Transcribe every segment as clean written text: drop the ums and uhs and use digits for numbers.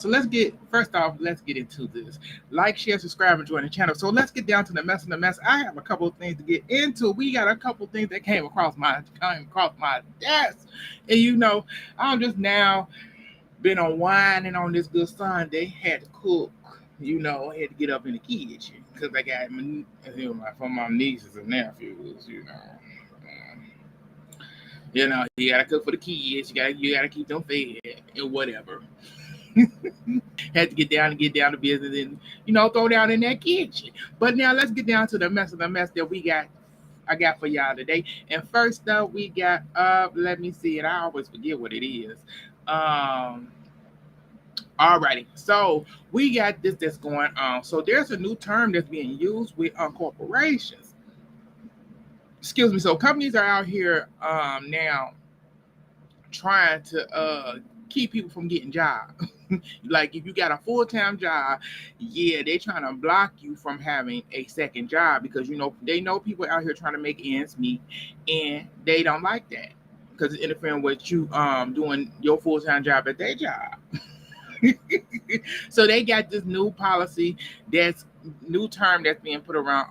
So let's get into this. Like, share, subscribe, and join the channel. So let's get down to the mess and the mess. I have a couple of things to get into. We got a couple of things that came across my desk, and I'm just now been unwinding on this good Sunday. Had to cook. Had to get up in the kitchen because I got from my nieces and nephews. You gotta cook for the kids. You gotta keep them fed and whatever. Had to get down to business and throw down in that kitchen. But now let's get down to the mess of the mess that we got. I got for y'all today. And first up, we got Let me see it. I always forget what it is. Um. Alrighty. So we got this that's going on. So there's a new term that's being used with corporations. Excuse me. So companies are out here now trying to keep people from getting jobs. Like if you got a full-time job, yeah, they trying to block you from having a second job because they know people out here trying to make ends meet, and they don't like that because it's interfering with you doing your full-time job at their job. So they got this new policy, that's new term that's being put around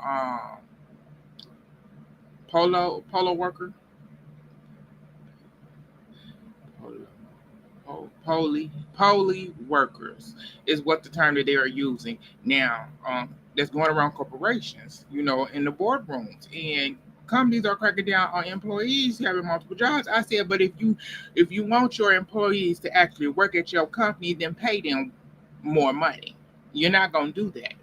polo worker, poly workers is what the term that they are using now. That's going around corporations, in the boardrooms, and companies are cracking down on employees having multiple jobs. I said, but if you want your employees to actually work at your company, then pay them more money. You're not gonna do that.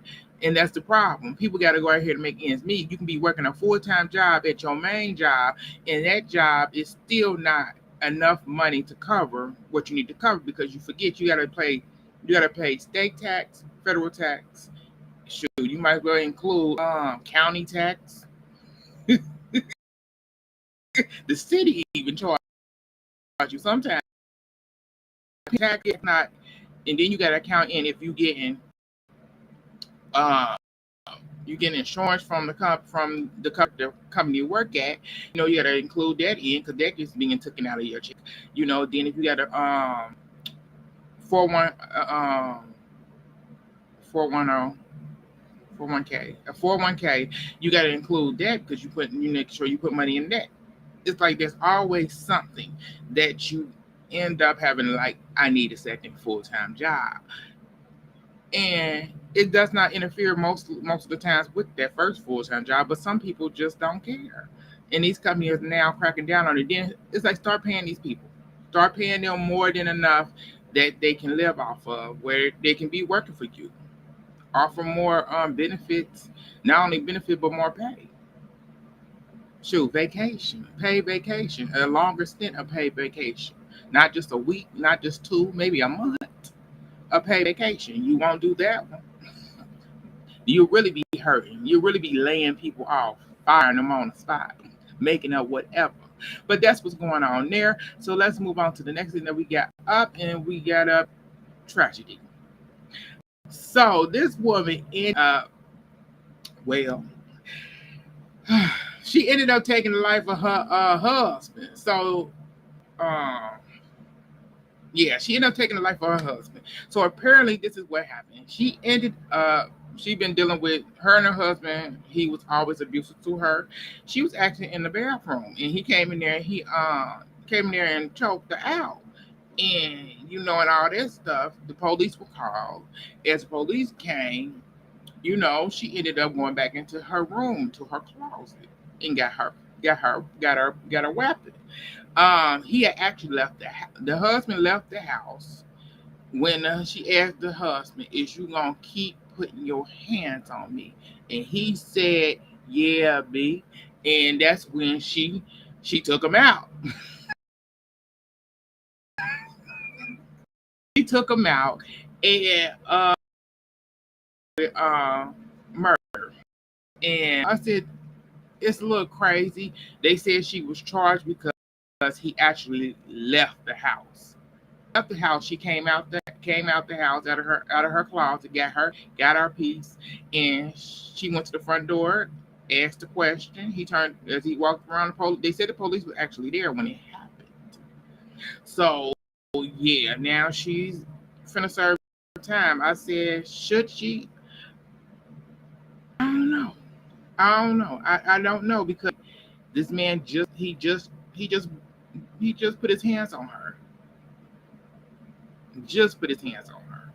And that's the problem. People got to go out here to make ends meet. You can be working a full-time job at your main job, and that job is still not enough money to cover what you need to cover because you forget you got to pay state tax, federal tax. Shoot, you might as well include county tax. The city even charge you sometimes tax if not, and then you got to count in if uh you get insurance from the company you work at. You got to include that in because that is being taken out of your check. Then if you got a 41 410 401k, a 401k, you got to include that because you make sure you put money in that. It's like there's always something that you end up having, like, I need a second full-time job, and it does not interfere most of the times with that first full-time job, but some people just don't care, and these companies are now cracking down on it. Then it's like, start paying them more than enough that they can live off of, where they can be working for you, offer more benefits, not only benefit but more pay. Shoot, vacation, paid vacation, a longer stint of paid vacation, not just a week, not just two, maybe a month of paid vacation. You won't do that one. You'll really be hurting. You'll really be laying people off, firing them on the spot, making up whatever. But that's what's going on there. So let's move on to the next thing that we got up, and we got up tragedy. So this woman well, she ended up taking the life of her husband. So um, yeah, she ended up taking the life of her husband. So apparently, this is what happened. She been dealing with her and her husband. He was always abusive to her. She was actually in the bathroom, and he came in there. And he came in there and choked her out, and all that stuff. The police were called. As the police came, she ended up going back into her room, to her closet, and got her weapon. He had actually left the husband left the house when she asked the husband, "Is you gonna keep putting your hands on me?" And he said, "Yeah, B." And that's when she took him out. She took him out and murder. And I said, it's a little crazy. They said she was charged because he actually left the house. Left the house. She came out the house out of her closet, got her piece, and she went to the front door, asked the question. He turned as he walked around the police. They said the police was actually there when it happened. So yeah, now she's finna serve time. I said, should she? I don't know. I don't know. I don't know because this man just put his hands on her. Just put his hands on her.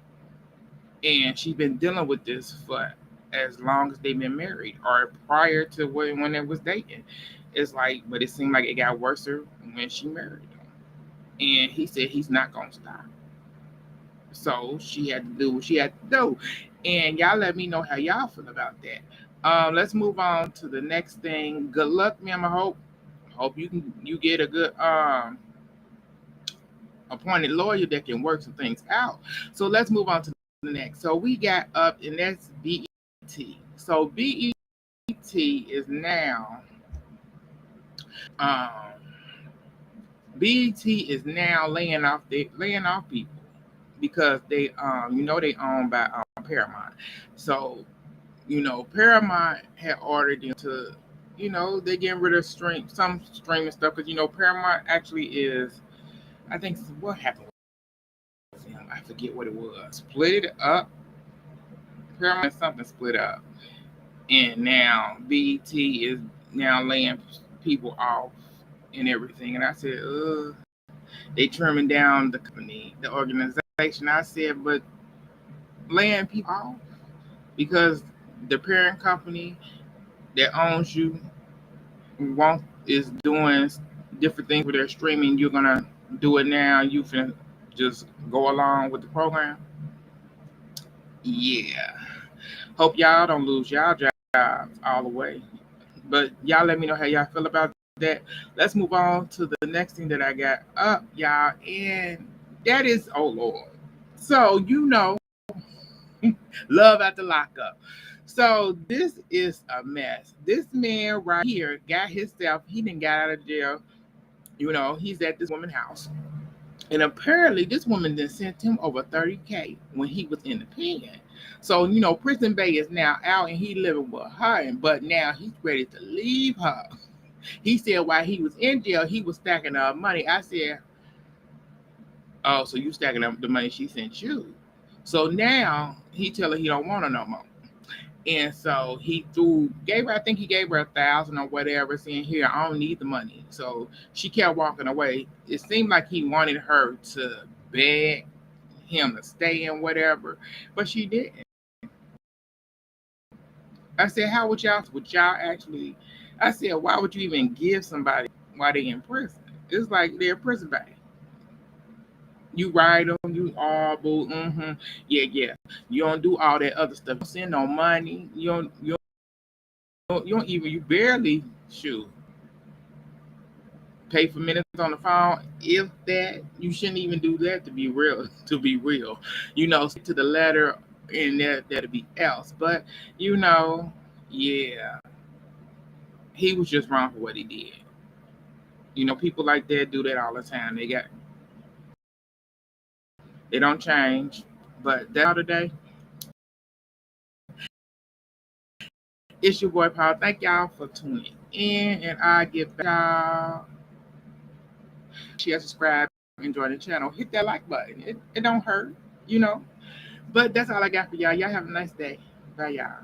And she's been dealing with this for as long as they've been married or prior to when they was dating. It's like, but it seemed like it got worse when she married him. And he said he's not gonna stop. So she had to do what she had to do. And y'all let me know how y'all feel about that. Let's move on to the next thing. Good luck, ma'am. I hope you get a good appointed lawyer that can work some things out. So let's move on to the next. So we got up, and that's BET. So BET is now um, BET is now laying off people because they they owned by Paramount. So Paramount had ordered them to they're getting rid of some streaming stuff because Paramount actually is, I think, what happened with him. I forget what it was. Split it up. Paramount something split up, and now BET is now laying people off and everything. And I said, ugh. They trimming down the company, the organization. I said, but laying people off because the parent company that owns you is doing different things with their streaming. You're gonna do it now. You can just go along with the program. Yeah. Hope y'all don't lose y'all jobs all the way. But y'all let me know how y'all feel about that. Let's move on to the next thing that I got up, y'all, and that is, oh Lord. So love at the lockup. So this is a mess. This man right here got himself, he didn't got out of jail. He's at this woman's house. And apparently this woman then sent him over 30K when he was in the pen. So, Prison Bay is now out and he living with her, but now he's ready to leave her. He said while he was in jail, he was stacking up money. I said, oh, so you stacking up the money she sent you. So now he tell her he don't want her no more. And so I think he gave her 1,000 or whatever, saying, here, I don't need the money. So she kept walking away. It seemed like he wanted her to beg him to stay and whatever, but she didn't. I said, how would y'all actually, I said, why would you even give somebody while they in prison? It's like they're prison bag. You ride them, you all boo, yeah. You don't do all that other stuff. You don't send no money. You barely shoot. Pay for minutes on the phone. If that, you shouldn't even do that to be real. To be real, stick to the letter, and that'll be else. But yeah, he was just wrong for what he did. People like that do that all the time. They don't change. But that's all today. It's your boy Paul. Thank y'all for tuning in, and I get back y'all. Share, subscribe, and join the channel. Hit that like button. It don't hurt. But that's all I got for y'all. Y'all have a nice day. Bye, y'all.